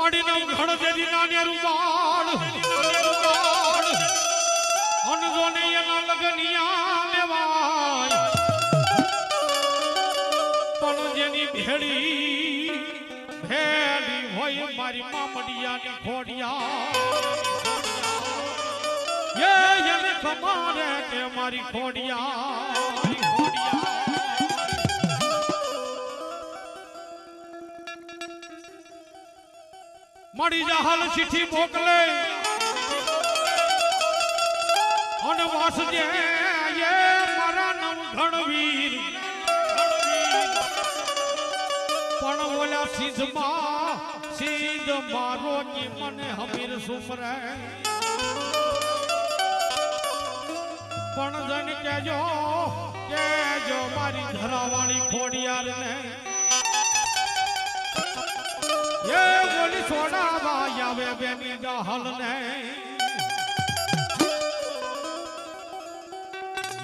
માડીનો ઘણ જેદી નાને રૂપાડ અનજોને એના લગનિયા લેવાય પણ જેની ભેડી હોય મારી મામડિયાની ખોડિયા એને કમારે કે મારી ખોડિયા મારી જહાલ ચિઠ્ઠી મોકલે અને વાસજે એ મારા નવ ઘણવીર પણ ઓલા સિદ્ધ મારો ની મને હમીર સુમરે પણ જન કેજો મારી ધરાવાળી ખોડિયાર ને એ બોલી સોડાવા આવે બેની જહાલ ને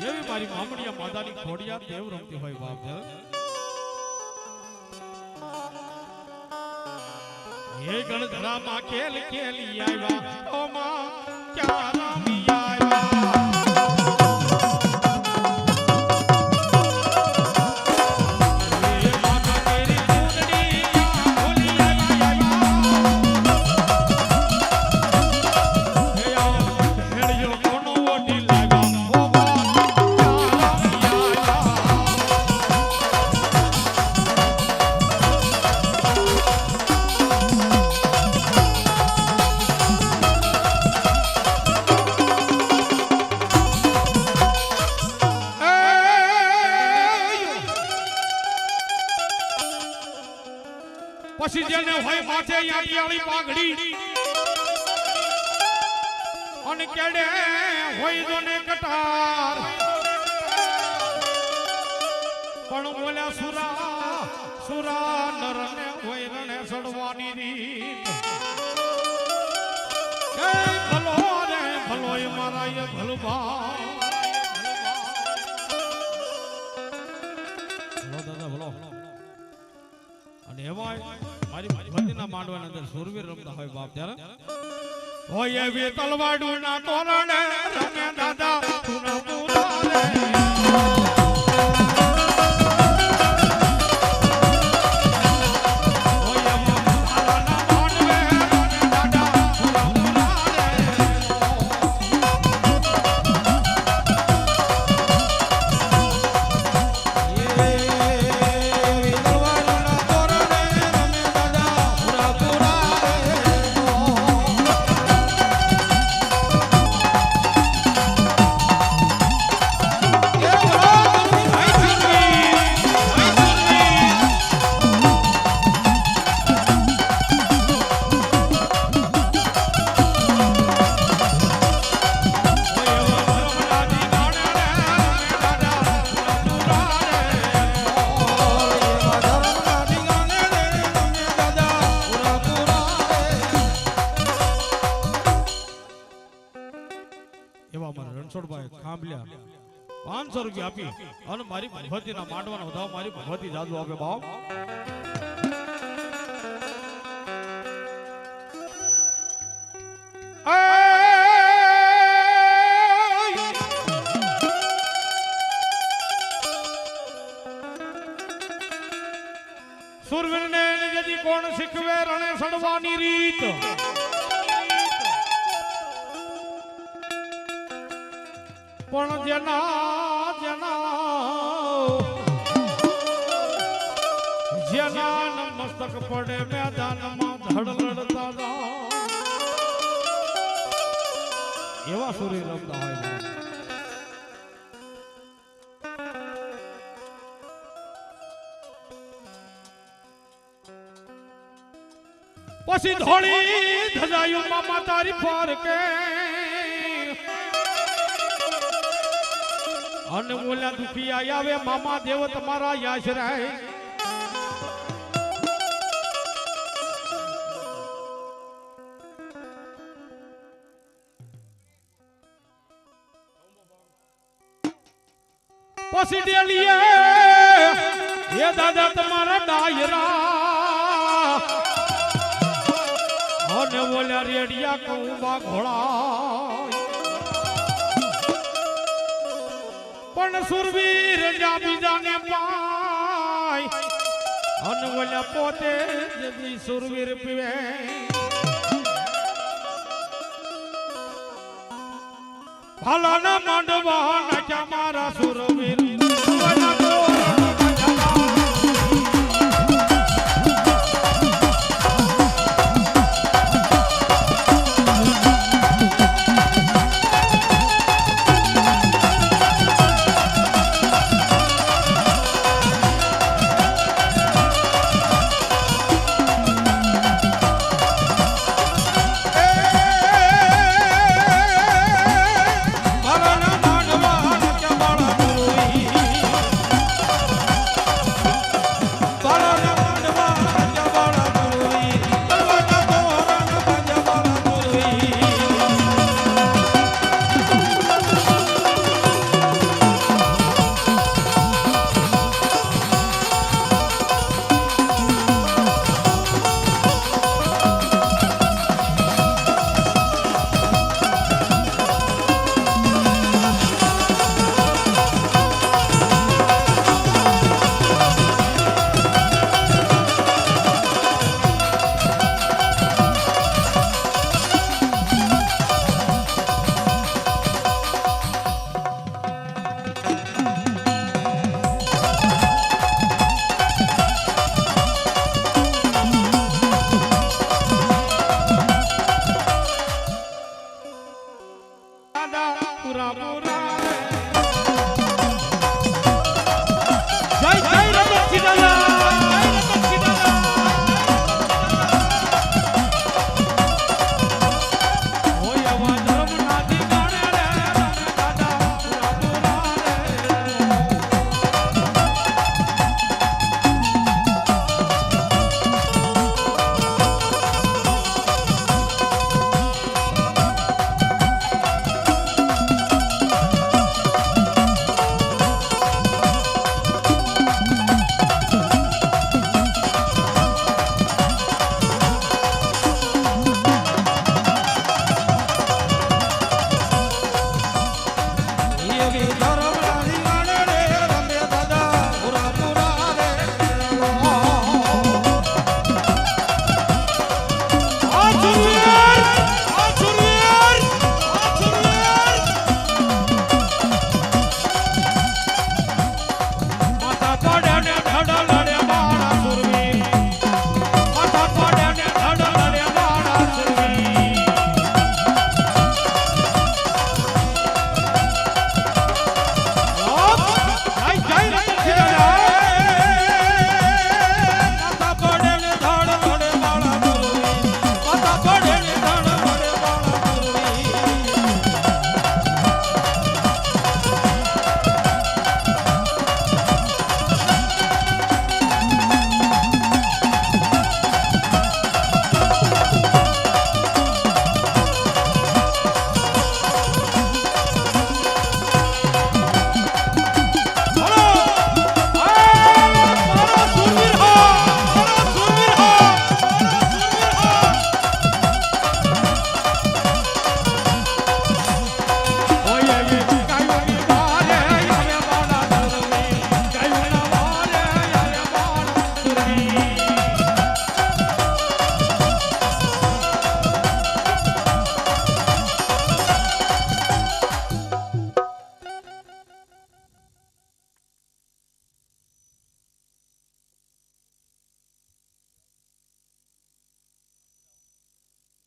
એવી મારી મામડિયા માદાની ખોડિયાર દેવ રમતી હોય બાપ એ ગણધરામાં કેલી આવ્યા ઓ માં ક્યાં રમી આવ્યા પછી જેને હોય માથે યાડિયાળી પાઘડી અને કેડે હોય જોને કટાર પણ બોલ્યા સુરા નરને હોય રણે સડવાની રીત એ ભલો રે ભલો એ મારા એ ભલભા દાદા ભલો અને એમાં મારી ભગવતીના માંડવાના અંદર સુરવીર રમતા હોય બાપ ત્યારે હોય એવી તલવાડુના તોરણે રમે દાદા તુના પુરારે ખાંભલ્યા 500 રૂપિયા આપી અને મારી ભગવતીના માંડવાનો વધાવ મારી ભગવતી જાદુ આપે બાપ સુરવીર ને જદી કોણ શીખવે રણે સડવાની રીત પણ જેના મસ્તક પડે મેદાનમાં ધડ લડતા એવા સૂર્ય રમતા હોય પછી ધોળી ધજાયું મામા તારી ફરકે અને બોલ્યા દુખી આવે મામા દેવ તમારા યાશરાય પછી ડેલીએ એ દાદા તમારા ડાયરા બોલ્યા રેડિયા કઉબા ઘોડા પણ સુરવીર જા બીજાને પાય અને બોલ્યા પોતે જ સુરવીર પીવે ભાલાના માંડવા નાચા મારા સુરવીર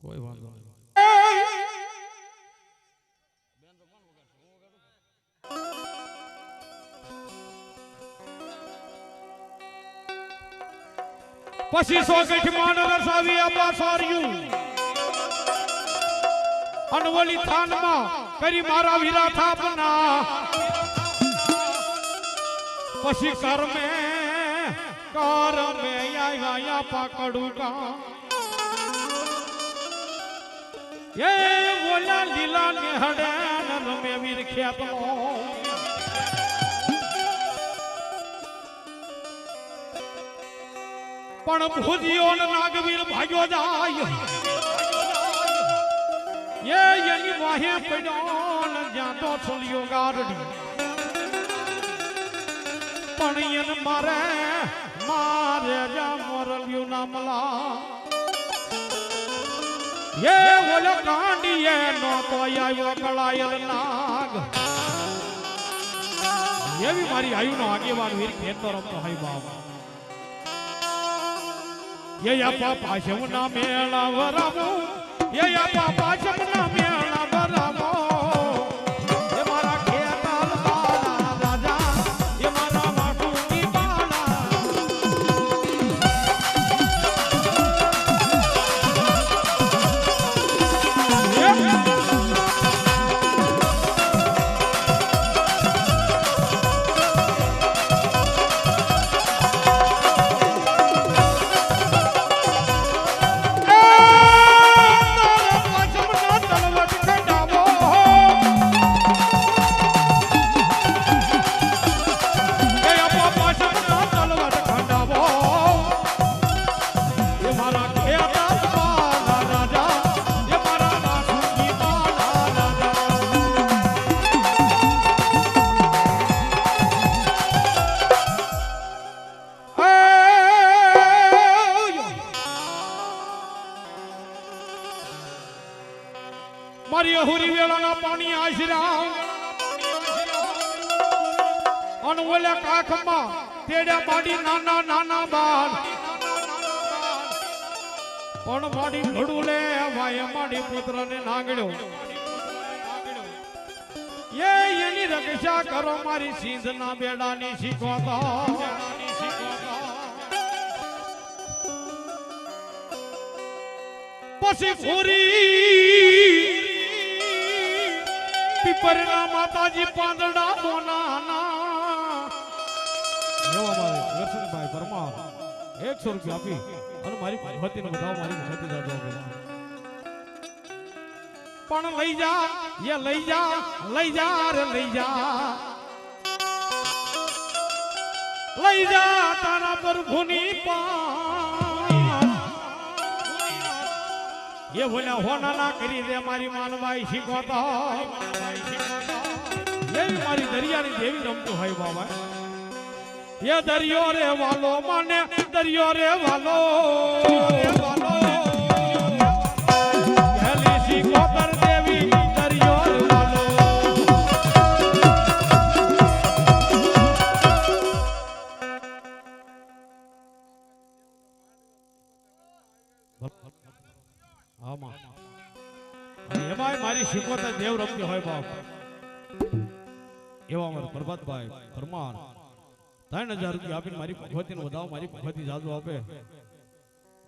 કોઈ વાંધો નહીં. પછી સોગઠ માન રસાવી આપા સાર્યું અનવલી થાનમાં કરી મારા વીરા થાપના પછી કર્મે આયા પાકડું કા એ બોલ્યા લીલા નિહડે રમે વીર ખ્યાતનો પણ ભુજિયો નાગવીર ભાગ્યો જાય એની વાહે પડ્યો ને જ્યાં તો છોલ્યો ગારડી પણ એને મારે જ્યાં મોરલ્યું ના મલા એ ઓલો કાંડીએ નો તો આવ્યો કળાયલ નાગ એવી મારી આયુનો આગેવાન વીર ખેતો રમતો હોય બાપ ये या पापा शमना मेला वरामो ये या पापा शमना मेला वरामो ये मारा खेताल बाला राजा ये मारा माटू की बाला મારી અહુરી વેળાના પાણી આશરા અન ઓલા કાખમાં તેડા બાડી નાના નાના બાળ પણ બાડી ઘડું લે વાય માડી પુત્રને નાગડ્યો એની રક્ષા કરો મારી સિંધના બેડાની શીખોતો પછી ફૂરી પીપરના માતાજી પાંદડા બોનાના એવા મારે દર્શનભાઈ પરમાર 100 રૂપિયા આપી અને મારી ભગવતીને બતાવો મારી ભગવતી જાજો પણ લઈ જા રે લઈ જા તારા પ્રભુની પાસ ये बोला होना ना करी दे मारी मानवाई शिकोता ये मारी दरिया नी देवी रमतो है बाबा ये दरियो रे वालो माने दरियो रे वालो हेली शिकोतर देवी दरियो रे वालो આમાં એમાંય મારી શીખોતા દેવ રમતી હોય બાપ એવા અમારા પ્રભાતભાઈ પરમાર 3000 રૂપિયા આપીને મારી ભગવતીને વધાવો મારી ભગવતી જાદુ આપે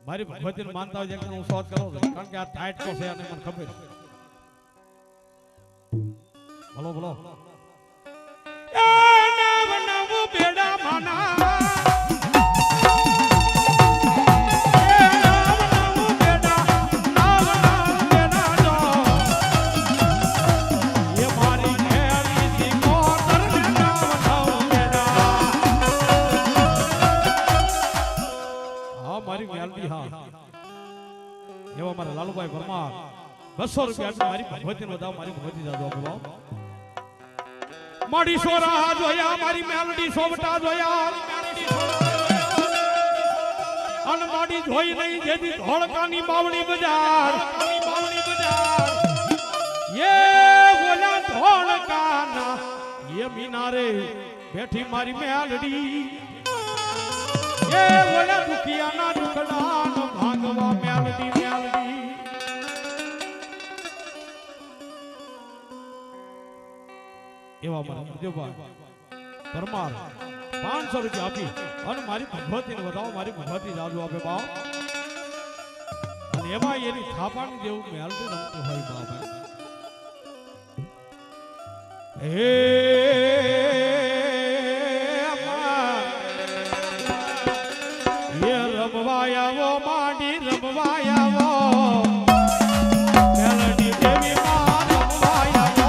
મારી ભગવતીને માનતા હોય એટલે હું શોધ કરો કારણ કે આ ટાઈટ તો છે અને મને ખબર બોલો બોલો એ નવ નવ બેડા માના એવા મારા લાલુભાઈ પરમાર 200 રૂપિયા મારી ભગવતીને વધાવો મારી ભગવતી જાદુ આપો માડી સોરા જોયા મારી મેલડી સોવટા જોયા અન માડી જોઈ નહીં જેથી ધોળકાની બાવળી બજાર ये बोला धोળકાના ये મીનારે બેઠી મારી મેલડી ये बोला દુખિયાના દુખડાનો ભાગવા મેલડી એવા મારા દેવભાઈ પરમાર 500 રૂપિયા આપી અને મારી ભગવતીને વધાવો મારી ભગવતી જાદુ આપે બાપ અને એમાં એની થાપાની દેવું મેલડી રમતું હોય બાપ હે રમવાયાવો માડી રમવાયાવો મેલડી દેવી માં રમવાયાવો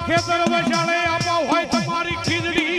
ખેતર વસાળે આપવા હોય તમારી ખીજડી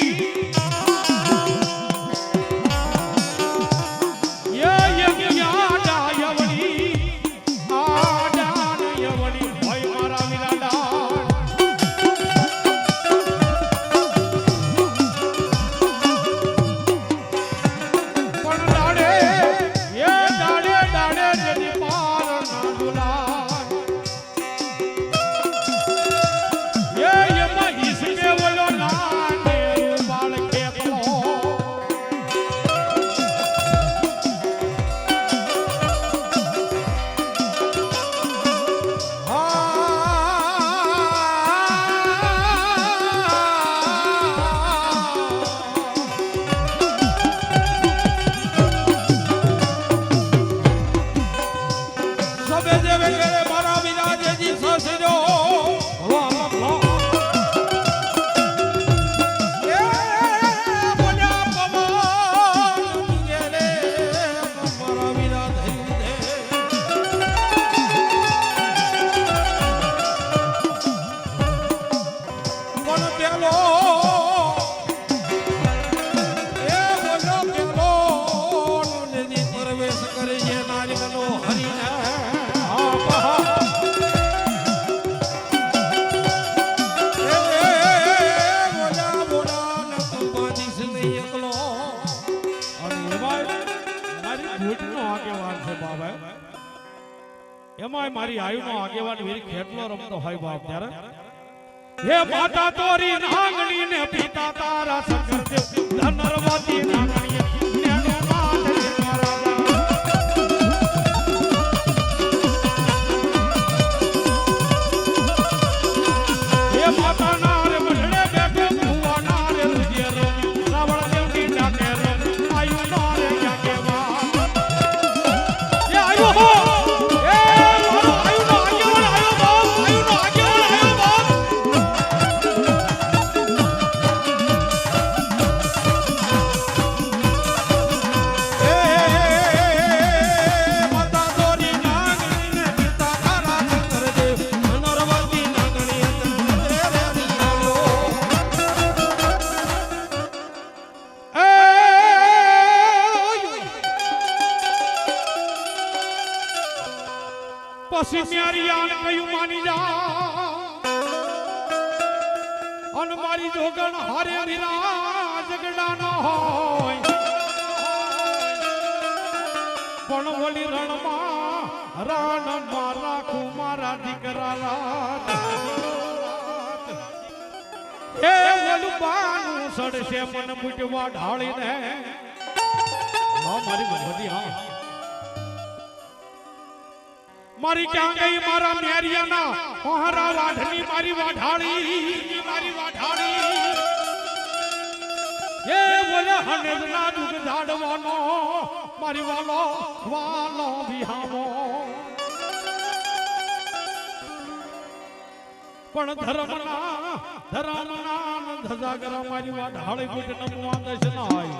એમાં મારી આયુનો આગેવાન વીર ખેતલો રમતો હોય બાપ ત્યારે હે માતા તોરી નાગણી ને પિતા તારા શંકર ધનરવતી નાગણી નેનો નાથ હે માતા નારે મઢડે બેઠો ભુવા નારે રુજિયર રાવણ દેવની ડાકે આયુ નારે આગેવાન એ આયુ હો પછી મારી આન કયું માની જા અન મારી જોગણ હારે વિરાજ ગડા ન હોય પણ વળી રણમાં રાણમાં રાખું મારા દીકરા રાત એ વલુબાનું સડશે મન મૂટવા ઢાળીને મારી બધી હા મારી ક્યાં ગઈ મારા મેરિયાના પહારા વાઢની મારી વાઢાળી એ બોલે હનેજના દુગ ઝાડવાનો મારી વાલો વિહામો પણ ધર્મના ધજાગરા મારી વાઢાળી કુટ નમવા દશ નાય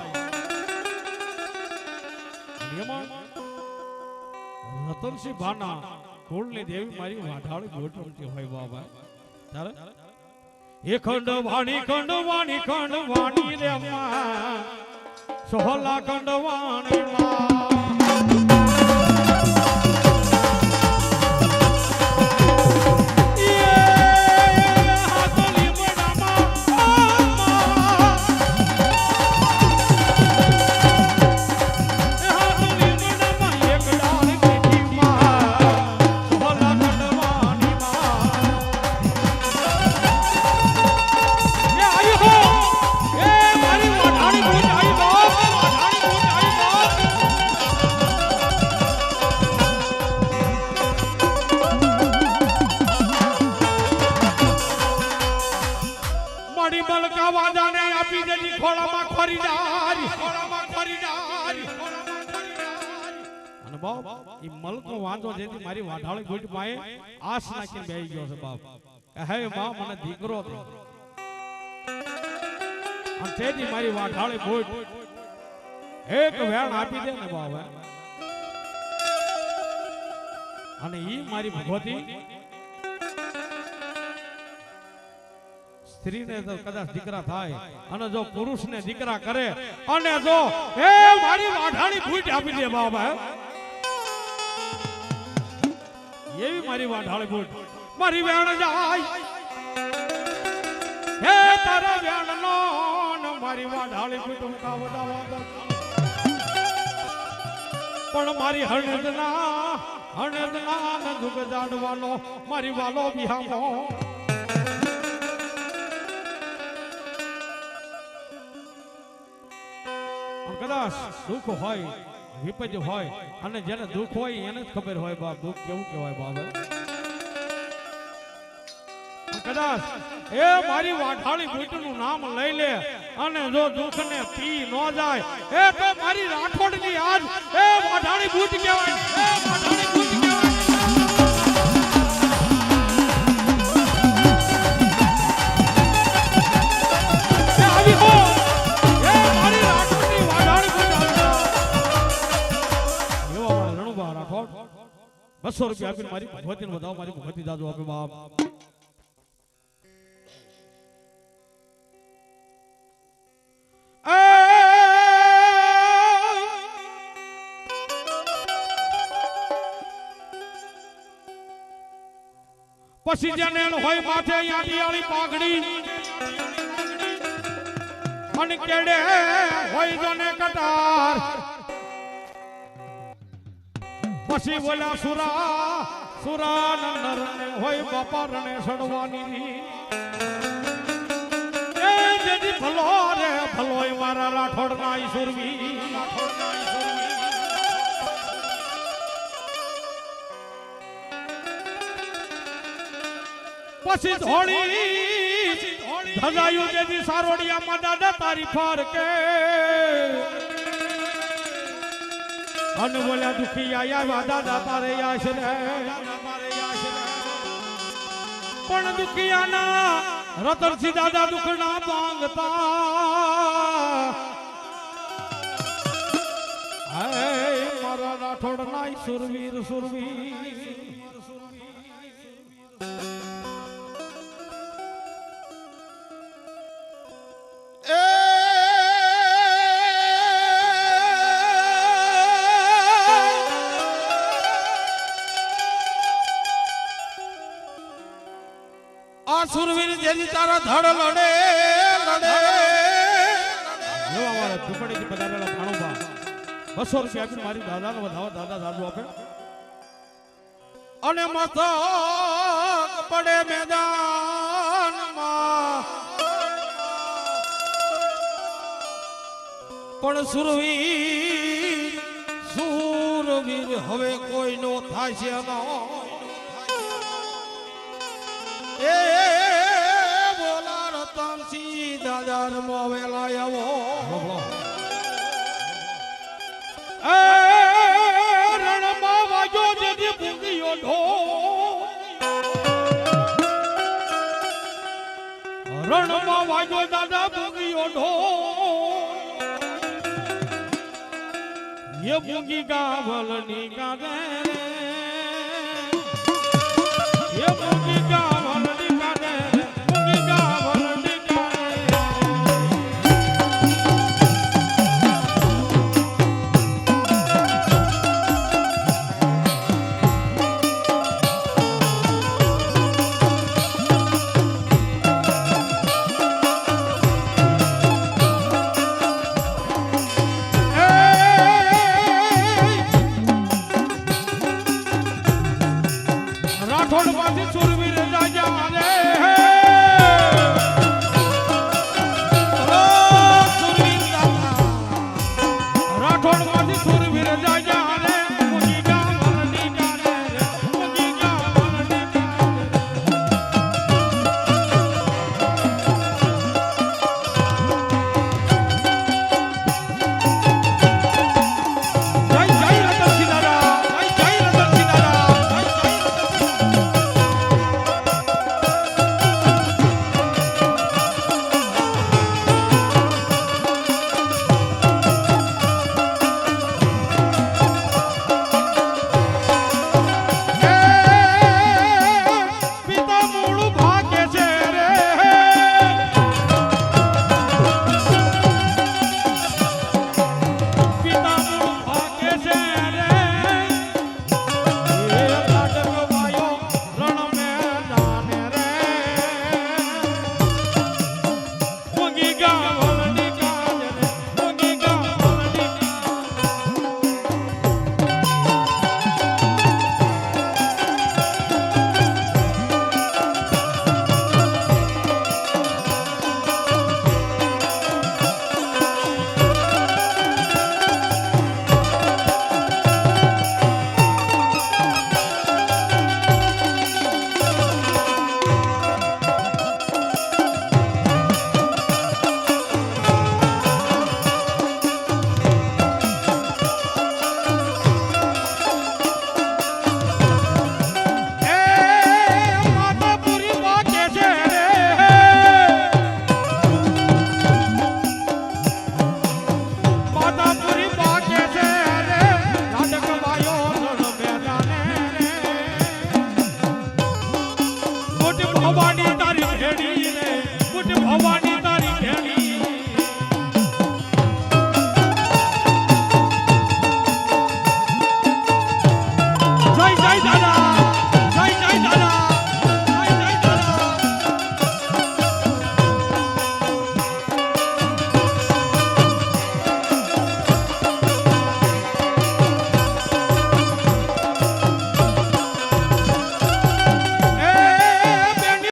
રતનસિંહ ભાના કુળની દેવી મારી વાઢાળી ગોટ રમતી હોય બાબા ત્યારે એ ખંડવાણી રે અમ્મા સોહલા ખંડવાણી ઈ મલકો વાંધો જેથી મારી વાઢાળી ગોટ પાએ આસ નાખીને બેહી ગયો છે બાપ હે માં મને દીકરો દે અને તેથી મારી વાઢાળી ગોટ એક વેણ આપી દે ને બાપ અને ઈ મારી ભગવતી સ્ત્રીને તો કદાચ દીકરા થાય અને જો પુરુષને દીકરા કરે અને જો એ મારી વાઢાણી ભૂટ આપી દે બાબા એવી મારી વાઢાળી ભૂટ મારી વેણ જાય હે તારા વેણ નો મારી વાઢાળી ભૂટ મુકાવડાવા પણ મારી હણદના દુગ જાડવાનો મારી વાલો બિહામો કદાચ દુઃખ હોય વિપજ હોય અને જેને દુઃખ હોય એને જ ખબર હોય બાપ દુઃખ કેવું કહેવાય બાપ કદાચ એ મારી વાઢાળી ભૂતનું નામ લઈ લે અને જો દુઃખ ને પી ન જાય એ તો મારી રાઠોડની આજ એ વાઢાળી ભૂત કહેવાય એ વાઢાળી ભૂત કહેવાય એ આવી હો એ મારી રાઠોડની વાઢાળી ભૂત આવી એવા મારા રણુબા રાઠોડ 200 રૂપિયા આપીને મારી ભગવતીને વધાવો મારી ભગવતી દાદુ આપે બાપ પછી જેને હોય માથે યાડિયાળી પાઘડી મન કેડે હોય જોને કટાર પછી બોલા સુરા નર હોય બાપા રણે સડવાની એ જેની ભલો રે ભલોય મારા રાઠોડના ઈસુરવી પછી ધોળી ધજાયું જેથી સારોડિયામાં દાદા તારી ફાર કે અને બોલ્યા દુખી આયા દાદા તારે આશરે પણ દુખિયાના રતરથી દાદા દુખના માંગતા હે મારા રાઠોડના સુરવીર સુરવીર જેની તારા ધડ લડે જેવા મારા ઝૂંપડીથી પધારેલા ભાણુબા 200 રૂપિયા આપીને મારી દાદાને વધાવો દાદા દાદુ આપે અને મસ્તક પડે મેદાનમાં પણ સુરવીર હવે કોઈનો થાય છે એ બોલા રતનસિંહ દાદા મોવેલા આવો એ રણમાં વાગ્યો જેથી ભૂંગીયો ઢો રણમાં વાગ્યો દાદા ભૂંગીયો ઢો એ ભૂંગી ગાવલની ગાવે એ ભૂંગી ગાવ